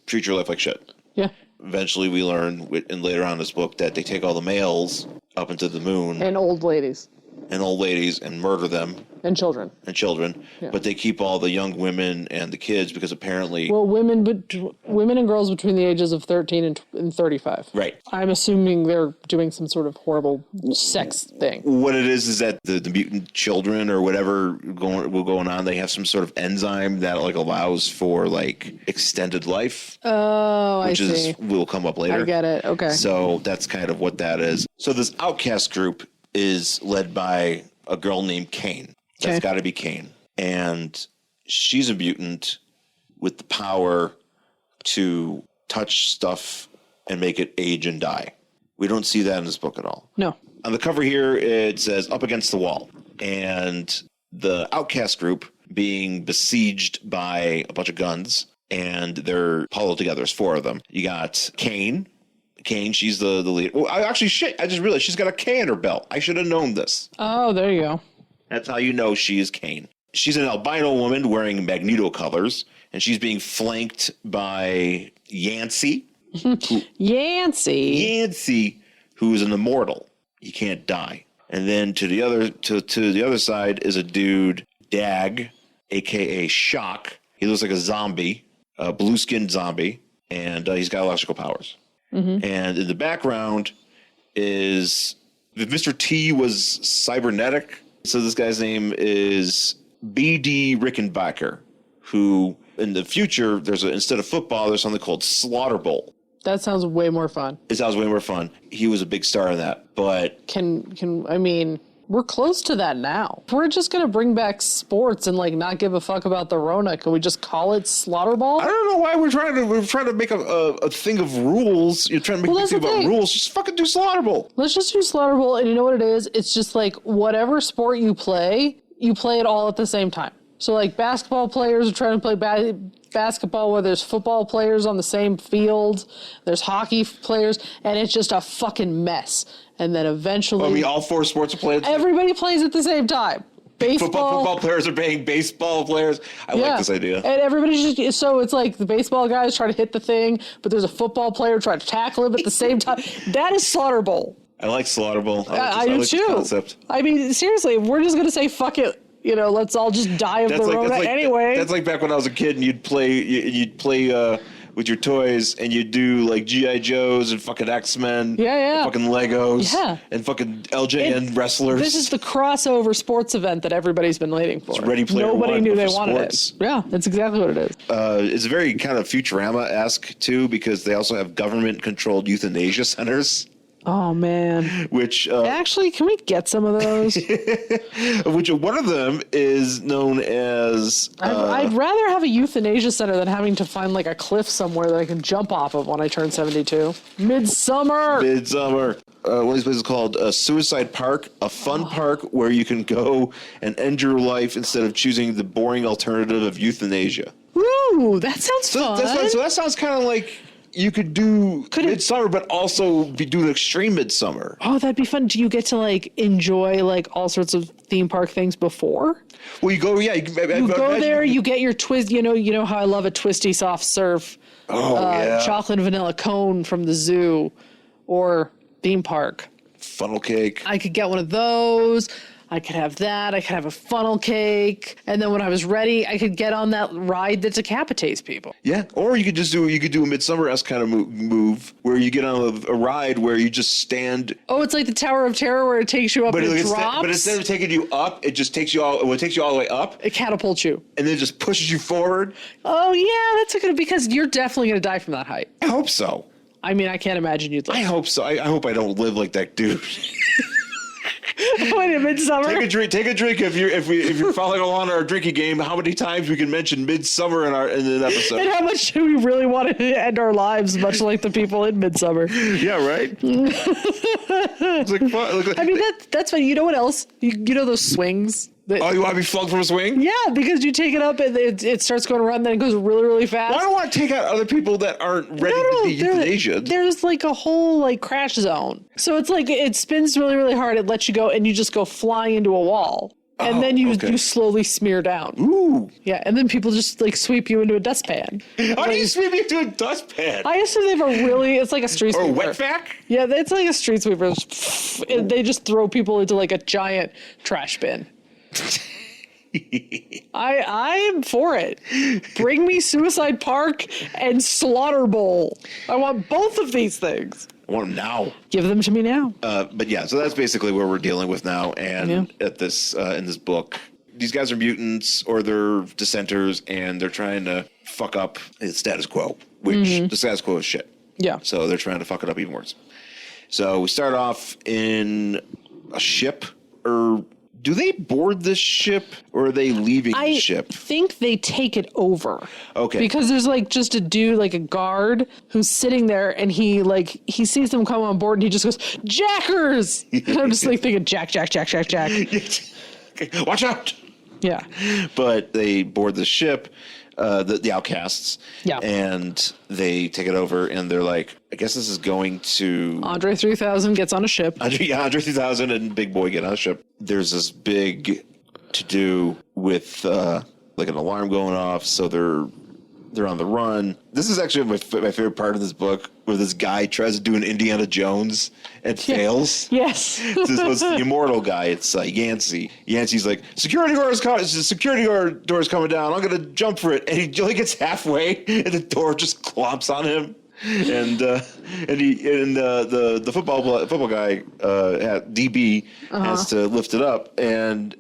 treat your life like shit. Yeah. Eventually, we learn, and later on in this book, that they take all the males up into the moon And old ladies. and old ladies and murder them And children. and children, but they keep all the young women and the kids because apparently, Well, women and girls between the ages of 13 and 35. right. I'm assuming they're doing some sort of horrible sex thing. What it is that the mutant children or whatever going on, they have some sort of enzyme that like allows for like extended life. Oh, which I see. is will come up later. I get it. Okay. So that's kind of what that is. So this outcast group is led by a girl named Kane. That's got to be Kane. And she's a mutant with the power to touch stuff and make it age and die. We don't see that in this book at all. No. On the cover here, it says up against the wall. And the outcast group being besieged by a bunch of guns, and they're huddled together. There's 4 of them. You got Kane. Kane, she's the lead. Oh, actually, shit, I just realized she's got a K in her belt. I should have known this. Oh, there you go. That's how you know she is Kane. She's an albino woman wearing Magneto colors, and she's being flanked by Yancey. Yancey, who is an immortal. He can't die. And then to the other side is a dude, Dag, aka Shock. He looks like a zombie, a blue-skinned zombie, and he's got electrical powers. Mm-hmm. And in the background is Mr. T was cybernetic. So this guy's name is B.D. Rickenbacker, who in the future, instead of football, there's something called Slaughter Bowl. that sounds way more fun. It sounds way more fun. He was a big star in that, but I mean, we're close to that now. If we're just going to bring back sports and like not give a fuck about the Rona, can we just call it Slaughter Ball? I don't know why we're trying to make a thing of rules. You're trying to make a thing about rules. Just fucking do Slaughter Bowl. Let's just do Slaughter Bowl, and you know what it is? It's just like whatever sport you play it all at the same time. So like basketball players are trying to play basketball where there's football players on the same field, there's hockey players, and it's just a fucking mess. And then eventually... I mean, all four sports are played. Everybody plays at the same time. Baseball. Football players are paying baseball players. I like this idea. And everybody's just... So it's like the baseball guys try to hit the thing, but there's a football player trying to tackle him at the same time. That is Slaughter Bowl. I like Slaughter Bowl. I do too. Concept. I mean, seriously, if we're just going to say, fuck it, you know, let's all just die of the Rona anyway. That's like back when I was a kid and you'd play with your toys and you'd do like G.I. Joes and fucking X-Men. Yeah. And fucking Legos. Yeah. And fucking LJN wrestlers. This is the crossover sports event that everybody's been waiting for. It's Ready Player Nobody One, knew they for wanted sports. it. Yeah, that's exactly what it is. It's very kind of Futurama-esque too, because they also have government-controlled euthanasia centers. Oh, man. Which actually, can we get some of those? Which one of them is known as... I'd rather have a euthanasia center than having to find like a cliff somewhere that I can jump off of when I turn 72. Midsummer. One of these places is called Suicide Park, a fun park where you can go and end your life instead of choosing the boring alternative of euthanasia. Ooh, that sounds fun. So that sounds kind of like... You could do Midsummer, but also do Extreme Midsummer. Oh, that'd be fun. Do you get to like enjoy like all sorts of theme park things before? Well, you go, yeah. You go there, you get your twist. You know how I love a twisty soft serve. Chocolate and vanilla cone from the zoo or theme park. Funnel cake. I could get one of those. I could have that. I could have a funnel cake. And then when I was ready, I could get on that ride that decapitates people. Yeah. Or you could do a Midsummer-esque kind of move where you get on a ride where you just stand. Oh, it's like the Tower of Terror where it takes you up and it drops. But instead of taking you up, it just takes you all the way up. It catapults you. And then it just pushes you forward. Oh, yeah. That's a good, because you're definitely going to die from that height. I hope so. I mean, I can't imagine you'd live. I hope so. I hope I don't live like that dude. Wait, Midsummer. Take a drink if you're following along our drinking game. How many times we can mention Midsummer in an episode? And how much do we really want to end our lives, much like the people in Midsummer? Yeah, right. It's like fun. I mean, that's fun. You know what else? You know those swings Oh, you want to be flung from a swing? Yeah, because you take it up and it starts going around, then it goes really, really fast. Well, I don't want to take out other people that aren't ready to be euthanasia. There's like a whole like crash zone. So it's like it spins really, really hard. It lets you go and you just go flying into a wall. And then you slowly smear down. Ooh. Yeah, and then people just like sweep you into a dustpan. How do you sweep into a dustpan? I assume they have a really, it's like a street sweeper. Or a wet vac? Yeah, it's like a street sweeper. They just throw people into like a giant trash bin. I am for it. Bring me Suicide Park and Slaughter Bowl. I want both of these things. I want them now. Give them to me now. But yeah, so that's basically what we're dealing with now. And at this in this book, these guys are mutants or they're dissenters, and they're trying to fuck up the status quo, which the status quo is shit. Yeah. So they're trying to fuck it up even worse. So we start off in a ship, or do they board this ship, or are they leaving the ship? I think they take it over. Okay. Because there's like just a dude, like a guard, who's sitting there, and he sees them come on board, and he just goes, "Jackers!" And I'm just like thinking, Jack. Watch out! Yeah. But they board the ship, the Outcasts. Yeah. And they take it over, and they're like, I guess this is going to... Andre 3000 gets on a ship. Andre 3000 and Big Boy get on a ship. There's this big to-do with like an alarm going off, so they're on the run. This is actually my favorite part of this book, where this guy tries to do an Indiana Jones and fails. Yes. It's the immortal guy. It's Yancey. Yancey's like, security door is coming down. I'm gonna jump for it, and he only gets halfway, and the door just clomps on him. And the football guy, DB, has to lift it up, and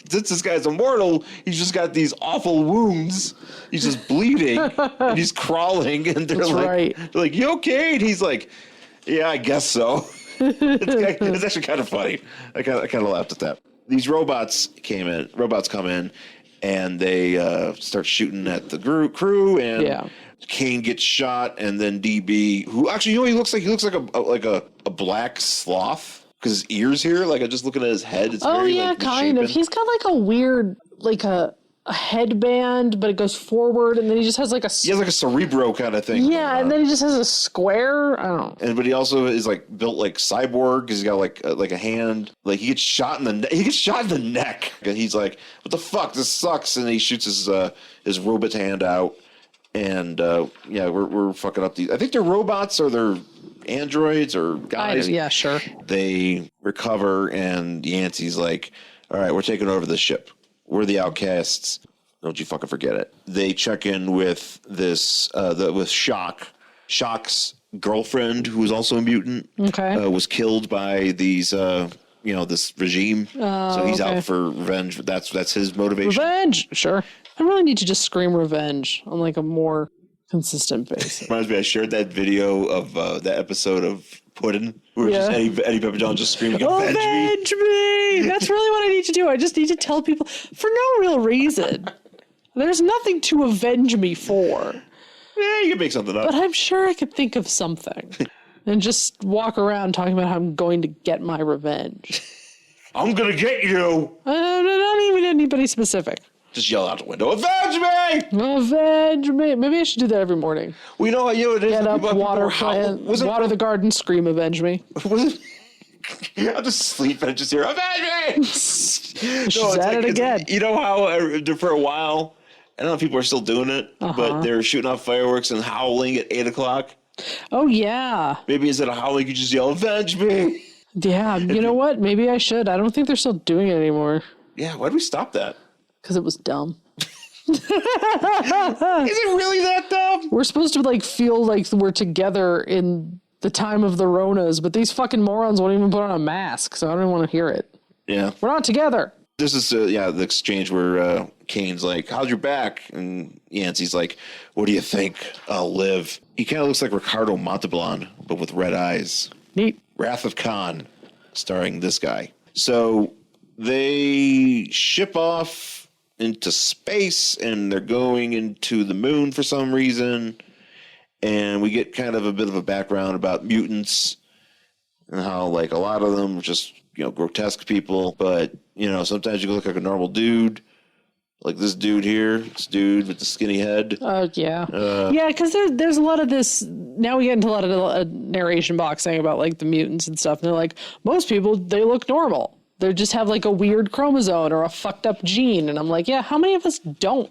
since this guy's immortal, he's just got these awful wounds. He's just bleeding, and he's crawling, and they're like, "You okay?" And he's like, "Yeah, I guess so." It's actually kind of funny. I kind of laughed at that. These robots come in, and they start shooting at the crew, and Kane gets shot, and then DB, who actually, he looks like a black sloth. Because his ears here, like I'm just looking at his head. It's very, like, kind of. He's got like a weird, like a headband, but it goes forward, and then he just has like a. He has like a Cerebro kind of thing. Yeah, and then he just has a square. I don't know. But he also is like built like cyborg because he's got like a hand. Like he gets shot in the neck. And he's like, "What the fuck? This sucks!" And he shoots his robot hand out. And we're fucking up these. I think they're robots or they're androids or guys. Yeah, sure. They recover, and Yancey's like, "All right, we're taking over the ship. We're the Outcasts. Don't you fucking forget it." They check in with this with Shock. Shock's girlfriend, who was also a mutant, was killed by these this regime. So he's out for revenge. That's his motivation. Revenge, sure. I really need to just scream revenge on like a more consistent basis. Reminds me, I shared that video of that episode of Puddin', where just Eddie Pepper John just screaming, "Avenge me!" That's really what I need to do. I just need to tell people for no real reason. There's nothing to avenge me for. Yeah, you can make something up. But I'm sure I could think of something. And just walk around talking about how I'm going to get my revenge. I'm going to get you. Not even anybody specific. Just yell out the window, "Avenge me! Avenge me!" Maybe I should do that every morning. We know how it is. Get up, water the garden, scream, "Avenge me!" I'm just sleeping and just hear, "Avenge me!" She's at it again. You know how for a while, I don't know if people are still doing it, but they're shooting off fireworks and howling at 8 o'clock. Oh, yeah. Maybe instead of howling, you just yell, "Avenge me!" Yeah, you know what? Maybe I should. I don't think they're still doing it anymore. Yeah, why did we stop that? Because it was dumb. Is it really that dumb? We're supposed to like feel like we're together in the time of the Ronas, but these fucking morons won't even put on a mask, so I don't even want to hear it. Yeah. We're not together. This is the exchange where Kane's like, "How's your back?" And Yancey's like, "What do you think? I'll live." He kind of looks like Ricardo Montalban, but with red eyes. Neat. Wrath of Khan, starring this guy. So they ship off into space, and they're going into the moon for some reason. And we get kind of a bit of a background about mutants and how, like, a lot of them just grotesque people, but sometimes you look like a normal dude. Like this dude here, this dude with the skinny head. Yeah. Because there's a lot of this. Now we get into a lot of narration boxing about like the mutants and stuff. And they're like, most people, they look normal. They just have like a weird chromosome or a fucked up gene. And I'm like, yeah, how many of us don't?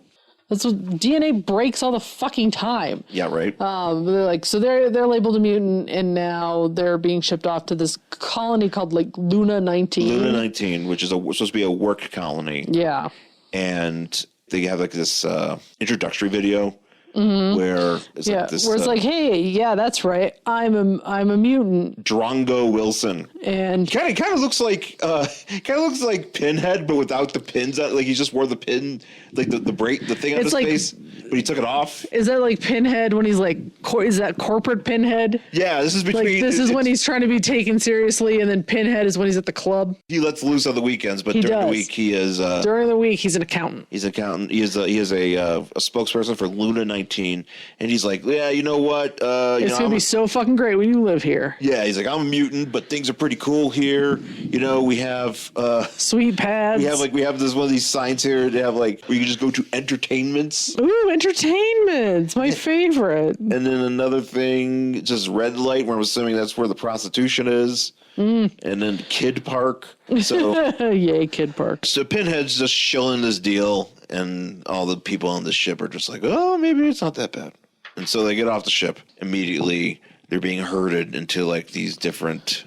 That's what DNA breaks all the fucking time. Yeah, right. They're like, so they're labeled a mutant, and now they're being shipped off to this colony called like Luna 19. Luna 19, which is supposed to be a work colony. Yeah. And they have like this introductory video where it's like this. Where it's like, hey, yeah, that's right. I'm a mutant. Drongo Wilson. And kind of looks like Pinhead, but without the pins on. Like he just wore the pin, like the thing on his face, but he took it off. Is that like Pinhead when he's like, is that corporate Pinhead? Yeah, this is between. Like this is when he's trying to be taken seriously, and then Pinhead is when he's at the club. He lets loose on the weekends, but during the week he is. During the week, he's an accountant. He's an accountant. He is a spokesperson for Luna 19, and he's like, yeah, you know what? It's gonna be so fucking great when you live here. Yeah, he's like, I'm a mutant, but things are pretty cool here. We have sweet pads. We have this one of these signs here. They have like where you can just go to entertainments. Ooh, entertainments, my favorite. And then another thing, just red light, where I'm assuming that's where the prostitution is. And then Kid Park. So yay, Kid Park. So Pinhead's just shilling this deal, and all the people on the ship are just like, oh, maybe it's not that bad. And so they get off the ship immediately. They're being herded into like these different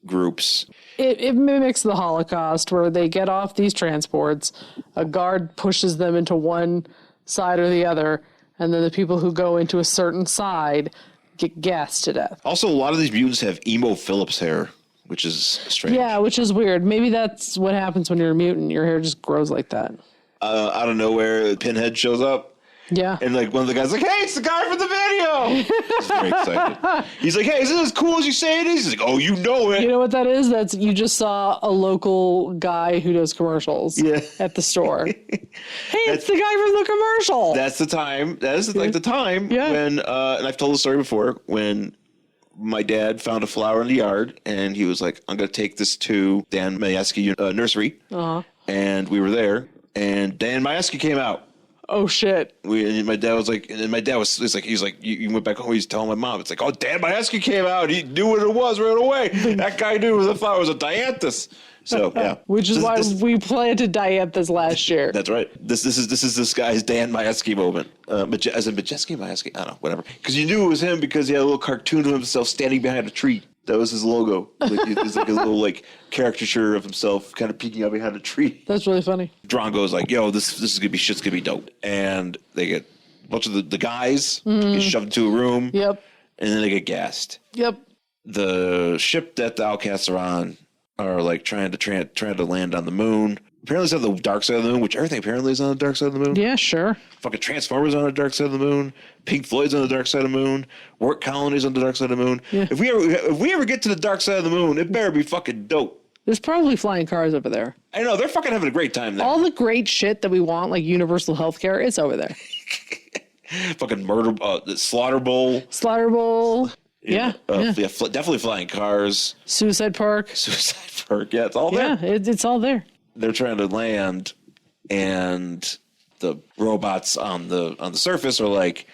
groups. It mimics the Holocaust, where they get off these transports, a guard pushes them into one side or the other, and then the people who go into a certain side get gassed to death. Also, a lot of these mutants have emo Phillips hair, which is strange. Yeah, which is weird. Maybe that's what happens when you're a mutant. Your hair just grows like that. Out of nowhere, Pinhead shows up. Yeah. And like one of the guys like, hey, it's the guy from the video. He's very excited. He's like, hey, is it as cool as you say it is? He's like, oh, you know it. You know what that is? You just saw a local guy who does commercials at the store. Hey, it's the guy from the commercial. That's the time. That is like the time when, and I've told the story before, when my dad found a flower in the yard and he was like, I'm going to take this to Dan Majewski nursery. And we were there and Dan Majewski came out. Oh shit! And my dad was like, you went back home. He's telling my mom, it's like, oh, Dan Majewski came out. He knew what it was right away. That guy knew the flower was a dianthus. So yeah, which is why we planted dianthus last year. That's right. This is this guy's Dan Majewski moment. As in Majewski, I don't know, whatever. Because you knew it was him because he had a little cartoon of himself standing behind a tree. That was his logo. It's like a little like caricature of himself kind of peeking out behind a tree. That's really funny. Drongo's like, yo, this is gonna be shit's gonna be dope. And they get a bunch of the guys get shoved into a room. Yep. And then they get gassed. Yep. The ship that the Outcasts are on are like trying to land on the moon. Apparently it's on the dark side of the moon, which everything apparently is on the dark side of the moon. Yeah, sure. Fucking Transformers on the dark side of the moon. Pink Floyd's on the dark side of the moon. Work colonies on the dark side of the moon. Yeah. If we ever get to the dark side of the moon, it better be fucking dope. There's probably flying cars over there. I know, they're fucking having a great time there. All the great shit that we want, like universal healthcare, it's over there. Fucking murder, Slaughter Bowl. Slaughter Bowl. Yeah. Definitely flying cars. Suicide Park. Yeah, it's all there. Yeah, it's all there. They're trying to land, and the robots on the surface are like,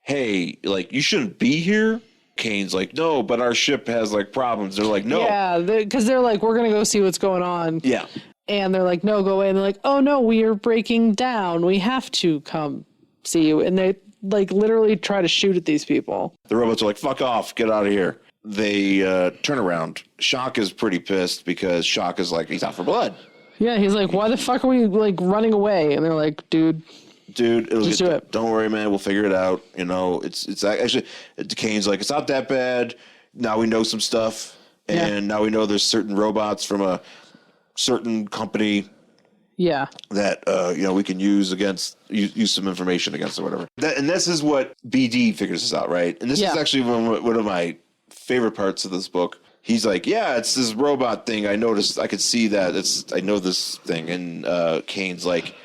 hey, like, you shouldn't be here. Kane's like, no, but our ship has like problems. They're like, no. Yeah, because they're like, we're going to go see what's going on. Yeah. And they're like, no, go away. And they're like, oh, no, we are breaking down. We have to come see you. And they like literally try to shoot at these people. The robots are like, fuck off, get out of here. They turn around. Shock is pretty pissed because Shock is like, he's out for blood. Yeah, he's like, why the fuck are we like running away? And they're like, dude, it'll just do it. Don't worry, man. We'll figure it out. You know, it's actually, Kane's like, it's not that bad. Now we know some stuff. And now we know there's certain robots from a certain company. Yeah. That, we can use some information against or whatever. And this is what BD figures this out, right? And this is actually one of my favorite parts of this book. He's like, yeah, it's this robot thing. I noticed. I could see that. I know this thing. And Kane's like,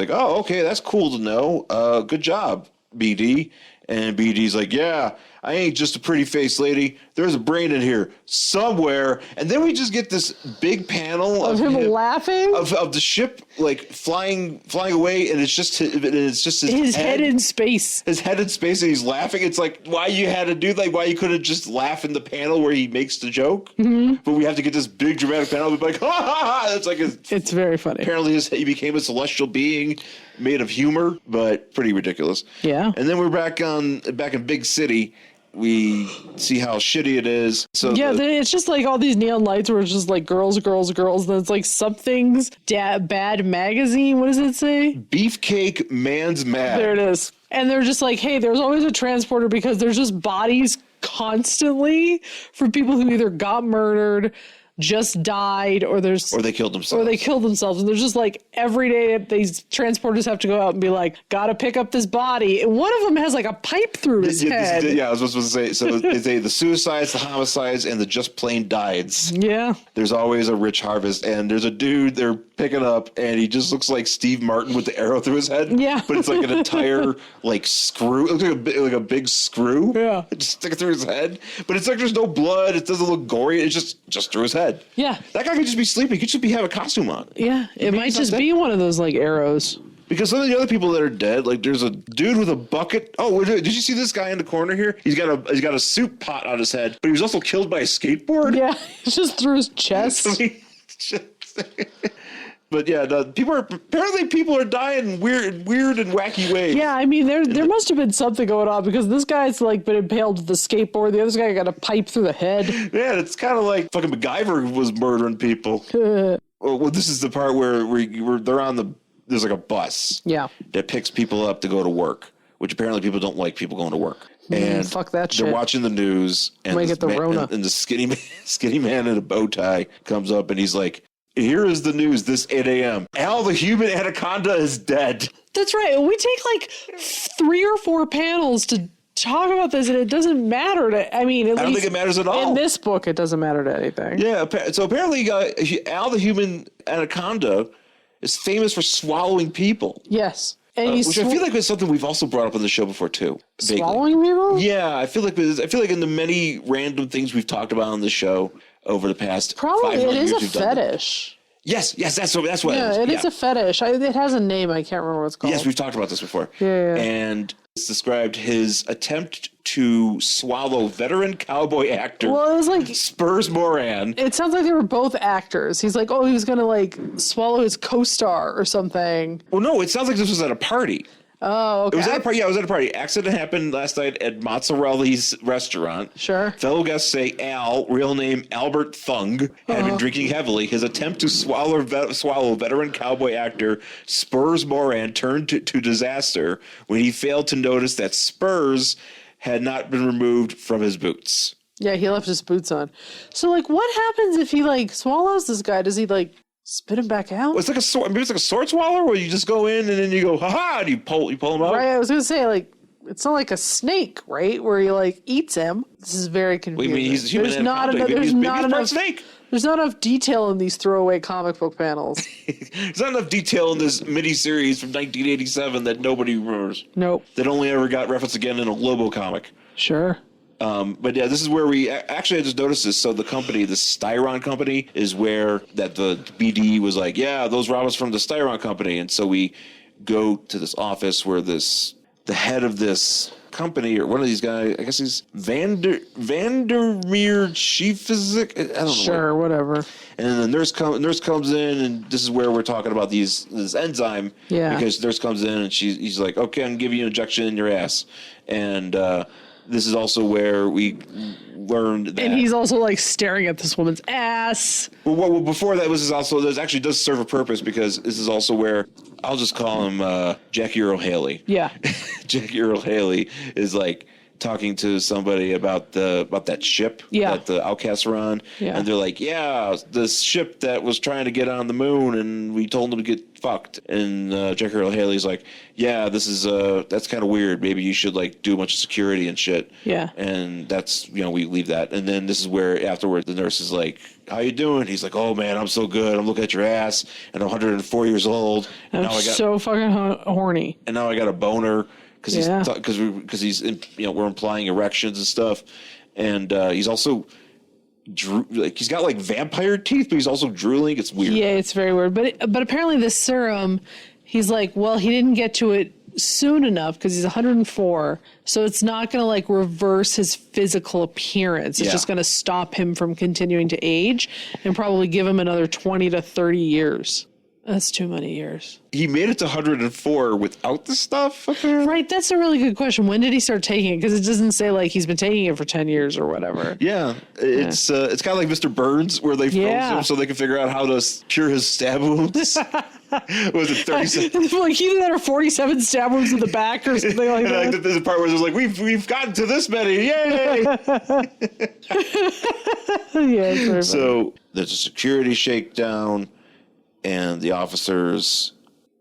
oh, okay, that's cool to know. Good job, BD. And BD's like, yeah, I ain't just a pretty faced lady. There's a brain in here somewhere. And then we just get this big panel Of him laughing? of the ship like flying away, and it's just his head in space. His head in space, and he's laughing. It's like why you had to do like why you couldn't just laugh in the panel where he makes the joke, but we have to get this big dramatic panel. Be like, ha ha ha! It's like it's very funny. Apparently, he became a celestial being made of humor, but pretty ridiculous. Yeah. And then we're back in Big City. We see how shitty it is. So yeah, it's just like all these neon lights where it's just like girls. Then it's like something's bad magazine. What does it say? Beefcake Man's Mad. There it is. And they're just like, hey, there's always a transporter because there's just bodies constantly for people who either got murdered, just died, or they killed themselves. And there's just like every day these transporters have to go out and be like, gotta pick up this body. And one of them has like a pipe through his head. I was supposed to say, so they say the suicides, the homicides, and the just plain dieds. Yeah. There's always a rich harvest, and there's a dude they're picking up, and he just looks like Steve Martin with the arrow through his head. Yeah. But it's like an entire like screw. It looks like a big screw. Yeah. Just stick it through his head. But it's like there's no blood. It doesn't look gory. It's just through his head. Yeah. That guy could just be sleeping. He could just have a costume on. Yeah. It might just be one of those like arrows. Because some of the other people that are dead, like there's a dude with a bucket. Oh, did you see this guy in the corner here? He's got a soup pot on his head, but he was also killed by a skateboard. Yeah, it's just through his chest. But yeah, apparently people are dying in weird and wacky ways. Yeah, I mean there must have been something going on because this guy's like been impaled with the skateboard. The other guy got a pipe through the head. Yeah, it's kind of like fucking MacGyver was murdering people. Well, this is the part where they're on there's like a bus. Yeah. That picks people up to go to work, which apparently people don't like people going to work. And fuck that shit. They're watching the news, and Might get the Rona. And the skinny man in a bow tie comes up, and he's like, "Here is the news this 8 a.m. Al the human anaconda is dead." That's right. We take like 3 or 4 panels to talk about this, and it doesn't matter I don't think it matters at all. In this book, it doesn't matter to anything. Yeah. So apparently, Al the human anaconda is famous for swallowing people. Yes. And which I feel like is something we've also brought up on the show before too. Swallowing people? Yeah, I feel like in the many random things we've talked about on the show over the past probably 5 it is years a fetish. Yes, that's what yeah, it is. It is a fetish. It has a name. I can't remember what it's called. Yes, we've talked about this before. Yeah. And it's described his attempt to swallow veteran cowboy actor. Well, it was like Spurs Moran. It sounds like they were both actors. He's like, he was gonna like swallow his co-star or something. Well, no, it sounds like this was at a party. Oh, okay. It was at a party. Yeah, it was at a party. Accident happened last night at Mozzarelli's restaurant. Sure. Fellow guests say Al, real name Albert Thung, had been drinking heavily. His attempt to swallow veteran cowboy actor Spurs Moran turned to disaster when he failed to notice that Spurs had not been removed from his boots. Yeah, he left his boots on. So, like, what happens if he like swallows this guy? Does he like spit him back out? Well, it's like it's like a sword swallower where you just go in and then you go, ha-ha, and you pull him out. Right, I was gonna say, like, it's not like a snake, right? Where he like eats him. This is very confusing. I mean, he's a human there's not enough snake. There's not enough detail in these throwaway comic book panels. There's not enough detail in this mini-series from 1987 that nobody remembers. Nope. That only ever got referenced again in a Lobo comic. Sure. But yeah, this is where I just noticed this. So the company, the Styron company, is where that the BD was like, yeah, those robots from the Styron company. And so we go to this office where the head of this company, or one of these guys, I guess he's Vandermeer Chief Physic. I don't know. Sure, whatever. And then the nurse comes in, and this is where we're talking about this enzyme. Yeah. Because nurse comes in, and he's like, okay, I'm gonna give you an injection in your ass. And this is also where we learned that. And he's also like staring at this woman's ass. Well, before that, this actually does serve a purpose, because this is also where I'll just call him Jackie Earl Haley. Yeah. Jackie Earl Haley is like talking to somebody about that ship that the Outcasts are on. Yeah. And they're like, yeah, this ship that was trying to get on the moon, and we told them to get fucked. And Jackie Earl Haley's like, yeah, this is that's kind of weird. Maybe you should like do a bunch of security and shit. Yeah. And that's, we leave that. And then this is where afterward the nurse is like, how you doing? He's like, oh man, I'm so good. I'm looking at your ass, and I'm 104 years old. And I'm so fucking horny. And now I got a boner because Yeah. he's we're implying erections and stuff, and he's also he's got like vampire teeth, but he's also drooling. It's weird. Yeah, it's very weird. But apparently this serum, he's like, well, he didn't get to it soon enough because he's 104, so it's not going to like reverse his physical appearance. It's just going to stop him from continuing to age and probably give him another 20 to 30 years. That's too many years. He made it to 104 without the stuff, apparently. Right, that's a really good question. When did he start taking it? Because it doesn't say like he's been taking it for 10 years or whatever. Yeah, it's kind of like Mr. Burns, where they froze him so they can figure out how to cure his stab wounds. Was it 37? Like either that or 47 stab wounds in the back or something like that. Like there's a part where it's like we've gotten to this many, yay! Yeah, it's very So there's a security shakedown, and the officers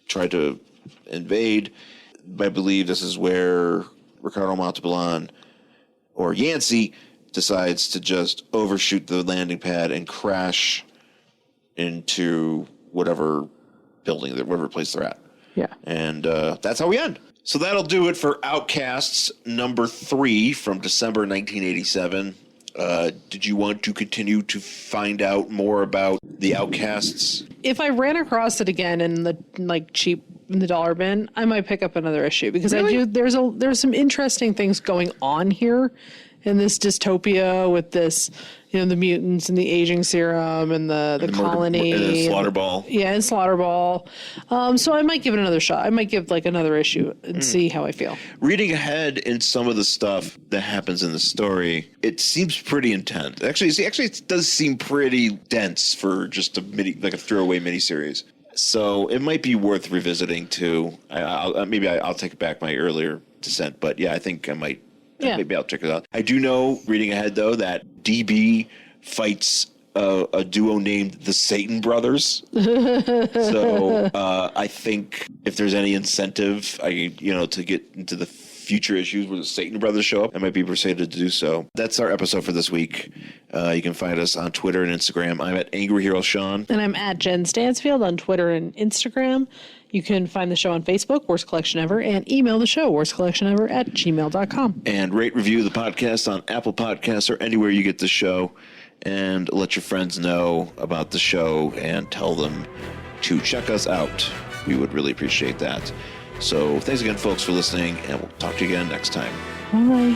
try to invade. I believe this is where Ricardo Montalban or Yancey decides to just overshoot the landing pad and crash into whatever building, whatever place they're at. Yeah. And that's how we end. So that'll do it for Outcasts number 3 from December 1987. Did you want to continue to find out more about the Outcasts? If I ran across it again in the cheap in the dollar bin, I might pick up another issue because Really? there's some interesting things going on here in this dystopia with this, the mutants and the aging serum and the colony and the slaughter ball. Yeah, and slaughter ball. So I might give it another shot. I might give like another issue and see how I feel. Reading ahead in some of the stuff that happens in the story, it seems pretty intense. Actually, it does seem pretty dense for just a throwaway miniseries. So it might be worth revisiting too. I'll take back my earlier dissent, but yeah, I think I might. Yeah. Maybe I'll check it out. I do know, reading ahead though, that DB fights a duo named the Satan Brothers. So I think if there's any incentive, to get into the future issues where the Satan Brothers show up, I might be persuaded to do so. That's our episode for this week. You can find us on Twitter and Instagram. I'm at Angry Hero Sean. And I'm at Jen Stansfield on Twitter and Instagram. You can find the show on Facebook, Worst Collection Ever, and email the show, worstcollectionever@gmail.com. And rate, review the podcast on Apple Podcasts or anywhere you get the show. And let your friends know about the show and tell them to check us out. We would really appreciate that. So thanks again, folks, for listening, and we'll talk to you again next time. Bye.